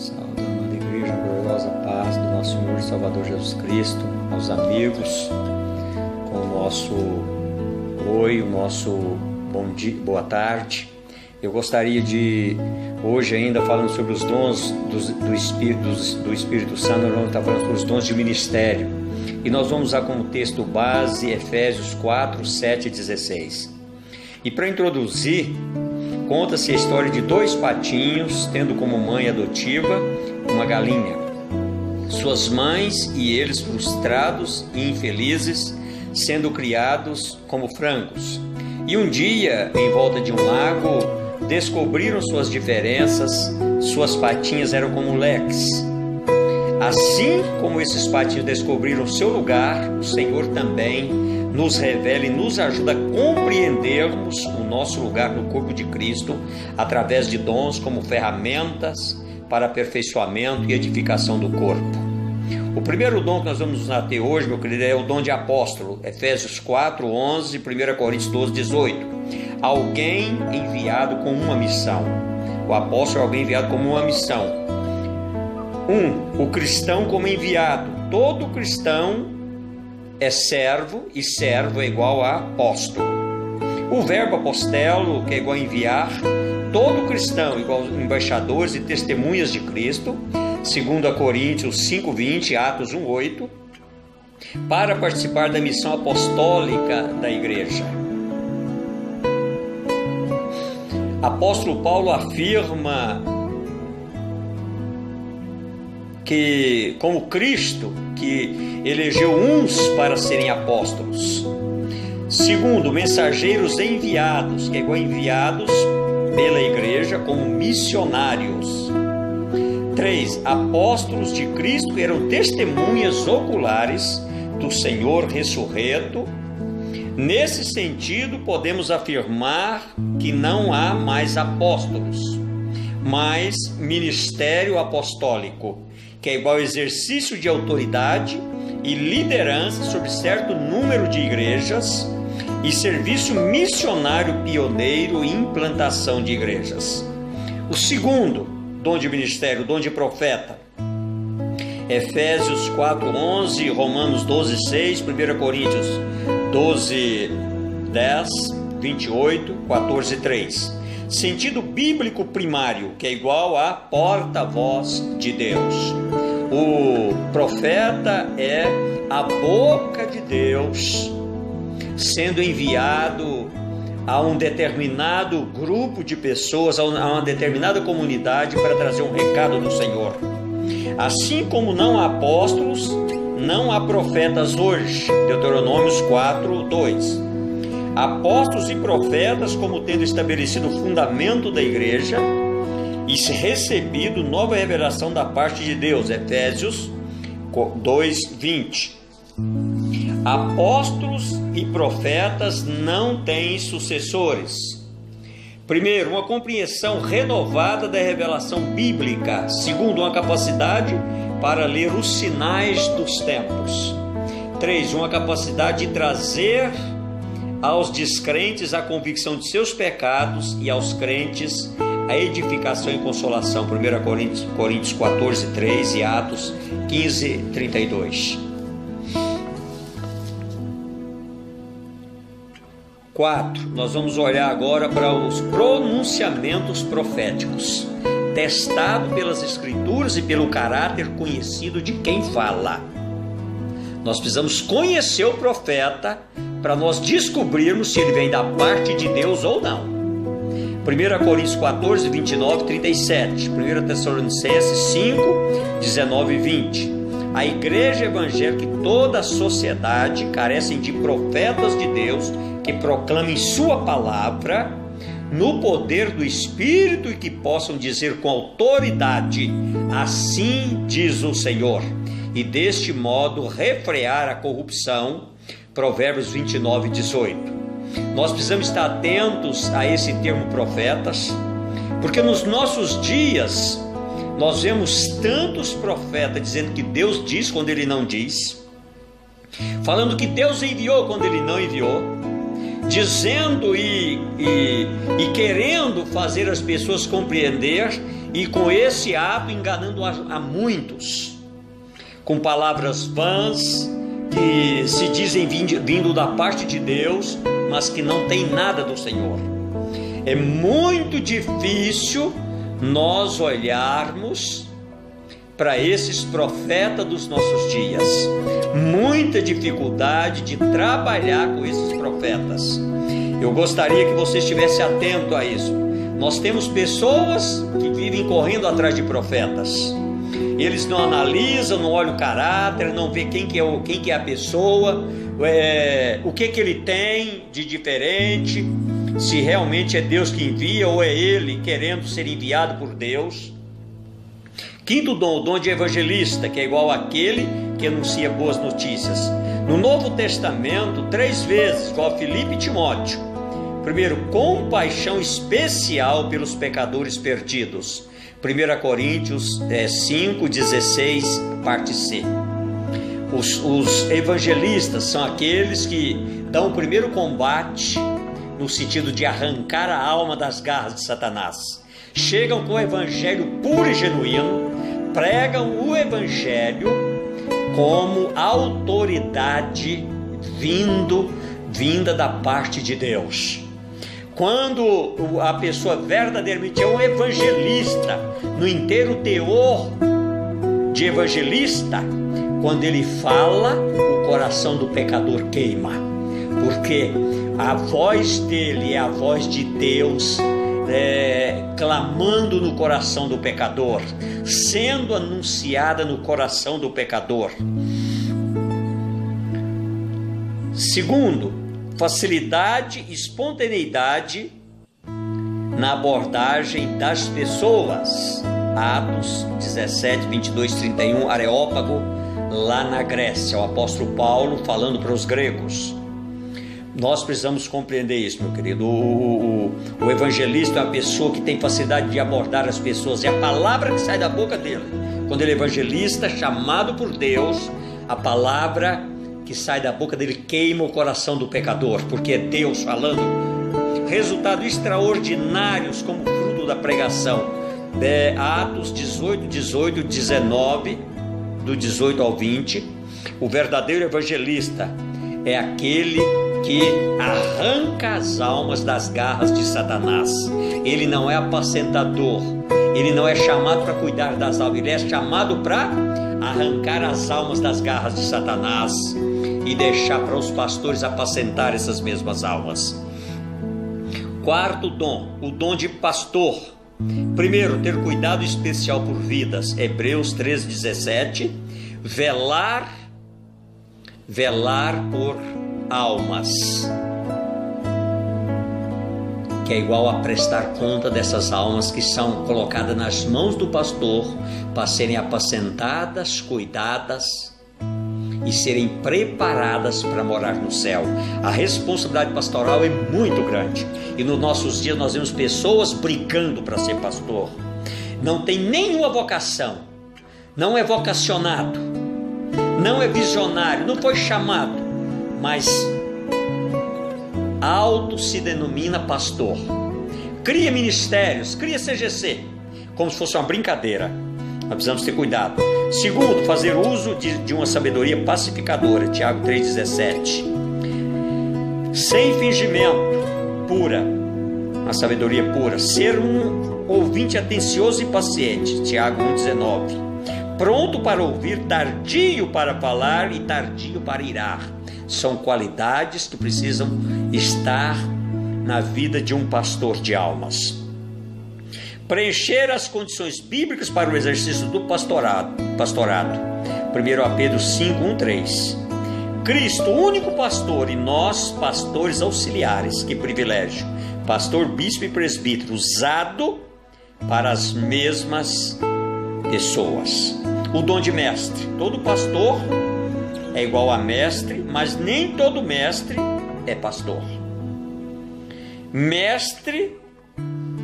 Saúde, amada igreja, gloriosa paz do nosso Senhor e Salvador Jesus Cristo, aos amigos, com o nosso oi, o nosso bom dia, boa tarde. Eu gostaria de, hoje ainda falando sobre os dons do Espírito Santo, nós vamos estar falando sobre os dons de ministério. E nós vamos usar como texto base Efésios 4, 7 e 16. E para introduzir, conta-se a história de dois patinhos, tendo como mãe adotiva uma galinha. Suas mães e eles frustrados e infelizes, sendo criados como frangos. E um dia, em volta de um lago, descobriram suas diferenças, suas patinhas eram como leques. Assim como esses patinhos descobriram seu lugar, o Senhor também nos revela e nos ajuda a compreendermos o nosso lugar no corpo de Cristo através de dons como ferramentas para aperfeiçoamento e edificação do corpo. O primeiro dom que nós vamos usar até hoje, meu querido, é o dom de apóstolo, Efésios 4, 11, 1 Coríntios 12, 18. Alguém enviado com uma missão. O apóstolo é alguém enviado como uma missão. O cristão como enviado. Todo cristão é servo, e servo é igual a apóstolo. O verbo apostelo, que é igual a enviar, todo cristão igual a embaixadores e testemunhas de Cristo, 2 Coríntios 5:20, Atos 1:8, para participar da missão apostólica da igreja. Apóstolo Paulo afirma que, como Cristo, que elegeu uns para serem apóstolos. Segundo, mensageiros enviados, que é igual a enviados pela igreja como missionários. 3, apóstolos de Cristo que eram testemunhas oculares do Senhor ressurreto. Nesse sentido, podemos afirmar que não há mais apóstolos, mas ministério apostólico, que é igual ao exercício de autoridade e liderança sobre certo número de igrejas e serviço missionário pioneiro e implantação de igrejas. O segundo dom de ministério, o dom de profeta, Efésios 4:11, Romanos 12:6, 1 Coríntios 12:10, 28, 14:3. Sentido bíblico primário, que é igual a porta-voz de Deus. O profeta é a boca de Deus, sendo enviado a um determinado grupo de pessoas, a uma determinada comunidade para trazer um recado do Senhor. Assim como não há apóstolos, não há profetas hoje. Deuteronômios 4:2. Apóstolos e profetas como tendo estabelecido o fundamento da igreja e recebido nova revelação da parte de Deus, Efésios 2:20. Apóstolos e profetas não têm sucessores. Primeiro, uma compreensão renovada da revelação bíblica. Segundo, uma capacidade para ler os sinais dos tempos. 3, uma capacidade de trazer aos descrentes a convicção de seus pecados e aos crentes a edificação e consolação. 1 Coríntios 14:3 e Atos 15:32. 4. Nós vamos olhar agora para os pronunciamentos proféticos, testado pelas Escrituras e pelo caráter conhecido de quem fala. Nós precisamos conhecer o profeta para nós descobrirmos se ele vem da parte de Deus ou não. 1 Coríntios 14, 29 e 37. 1 Tessalonicenses 5, 19 e 20. A igreja evangélica e toda a sociedade carecem de profetas de Deus que proclamem sua palavra no poder do Espírito e que possam dizer com autoridade: assim diz o Senhor, e deste modo refrear a corrupção. Provérbios 29, 18. Nós precisamos estar atentos a esse termo profetas, porque nos nossos dias nós vemos tantos profetas dizendo que Deus diz quando Ele não diz, falando que Deus enviou quando Ele não enviou, dizendo e querendo fazer as pessoas compreender e com esse ato enganando a muitos, com palavras vãs, que se dizem vindo da parte de Deus, mas que não tem nada do Senhor. É muito difícil nós olharmos para esses profetas dos nossos dias, muita dificuldade de trabalhar com esses profetas. Eu gostaria que você estivesse atento a isso. Nós temos pessoas que vivem correndo atrás de profetas. Eles não analisam, não olham o caráter, não vê quem que é a pessoa, o que ele tem de diferente, se realmente é Deus que envia ou é ele querendo ser enviado por Deus. Quinto dom, o dom de evangelista, que é igual àquele que anuncia boas notícias. No Novo Testamento, 3 vezes, igual a Filipe e Timóteo. Primeiro, compaixão especial pelos pecadores perdidos. 1 Coríntios 5,16, parte C. Os evangelistas são aqueles que dão o primeiro combate no sentido de arrancar a alma das garras de Satanás. Chegam com o evangelho puro e genuíno, pregam o evangelho como autoridade vinda da parte de Deus. Quando a pessoa verdadeiramente é um evangelista, no inteiro teor de evangelista, quando ele fala, o coração do pecador queima, porque a voz dele é a voz de Deus, clamando no coração do pecador, sendo anunciada no coração do pecador. Segundo, facilidade e espontaneidade na abordagem das pessoas. Atos 17, 22, 31, Areópago, lá na Grécia, o apóstolo Paulo falando para os gregos. Nós precisamos compreender isso, meu querido. O evangelista é uma pessoa que tem facilidade de abordar as pessoas, é a palavra que sai da boca dele. Quando ele é evangelista, chamado por Deus, a palavra que sai da boca dele queima o coração do pecador, porque é Deus falando. Resultados extraordinários como fruto da pregação. Atos 18, 18, 19, do 18 ao 20. O verdadeiro evangelista é aquele que arranca as almas das garras de Satanás. Ele não é apacentador, ele não é chamado para cuidar das almas, ele é chamado para arrancar as almas das garras de Satanás e deixar para os pastores apacentar essas mesmas almas. Quarto dom, o dom de pastor. Primeiro, ter cuidado especial por vidas, Hebreus 3,17. Velar por almas, que é igual a prestar conta dessas almas que são colocadas nas mãos do pastor para serem apacentadas, cuidadas e serem preparadas para morar no céu. A responsabilidade pastoral é muito grande, e nos nossos dias nós vemos pessoas brigando para ser pastor, não tem nenhuma vocação, não é vocacionado, não é visionário, não foi chamado, mas auto se denomina pastor, cria ministérios, cria CGC, como se fosse uma brincadeira. Nós precisamos ter cuidado. Segundo, fazer uso de uma sabedoria pacificadora, Tiago 3,17. Sem fingimento, pura, uma sabedoria pura. Ser um ouvinte atencioso e paciente, Tiago 1,19. Pronto para ouvir, tardio para falar e tardio para irar. São qualidades que precisam estar na vida de um pastor de almas. Preencher as condições bíblicas para o exercício do pastorado. 1 Pedro 5, 1, 3. Cristo, único pastor, e nós, pastores auxiliares. Que privilégio! Pastor, bispo e presbítero, usado para as mesmas pessoas. O dom de mestre. Todo pastor é igual a mestre, mas nem todo mestre é pastor. Mestre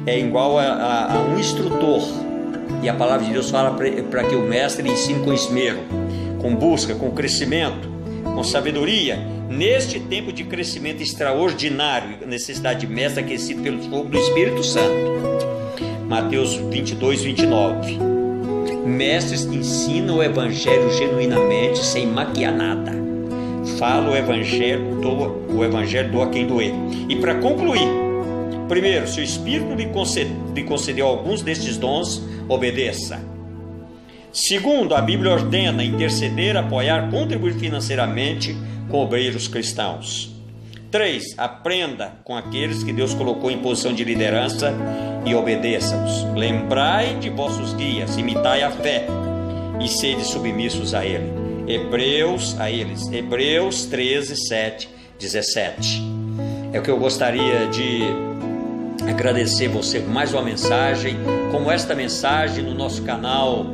é igual a um instrutor, e a palavra de Deus fala para que o mestre ensine com esmero, com busca, com crescimento, com sabedoria. Neste tempo de crescimento extraordinário, necessidade de mestre aquecido pelo fogo do Espírito Santo. Mateus 22, 29. Mestres que ensinam o evangelho genuinamente, sem maquiar nada. Fala o evangelho, doa quem doer. E para concluir, primeiro, se o Espírito lhe concedeu alguns destes dons, obedeça. Segundo, a Bíblia ordena interceder, apoiar, contribuir financeiramente com obreiros cristãos. 3. Aprenda com aqueles que Deus colocou em posição de liderança e obedeça-os. Lembrai de vossos guias, imitai a fé e sede submissos a ele. Hebreus 13, 7, 17. É o que eu gostaria de agradecer você com mais uma mensagem, como esta mensagem no nosso canal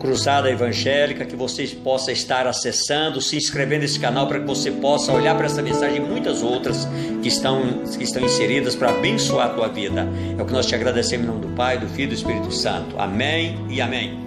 Cruzada Evangélica, que você possa estar acessando, se inscrevendo nesse canal para que você possa olhar para essa mensagem e muitas outras que estão inseridas para abençoar a tua vida. É o que nós te agradecemos em nome do Pai, do Filho e do Espírito Santo. Amém e amém.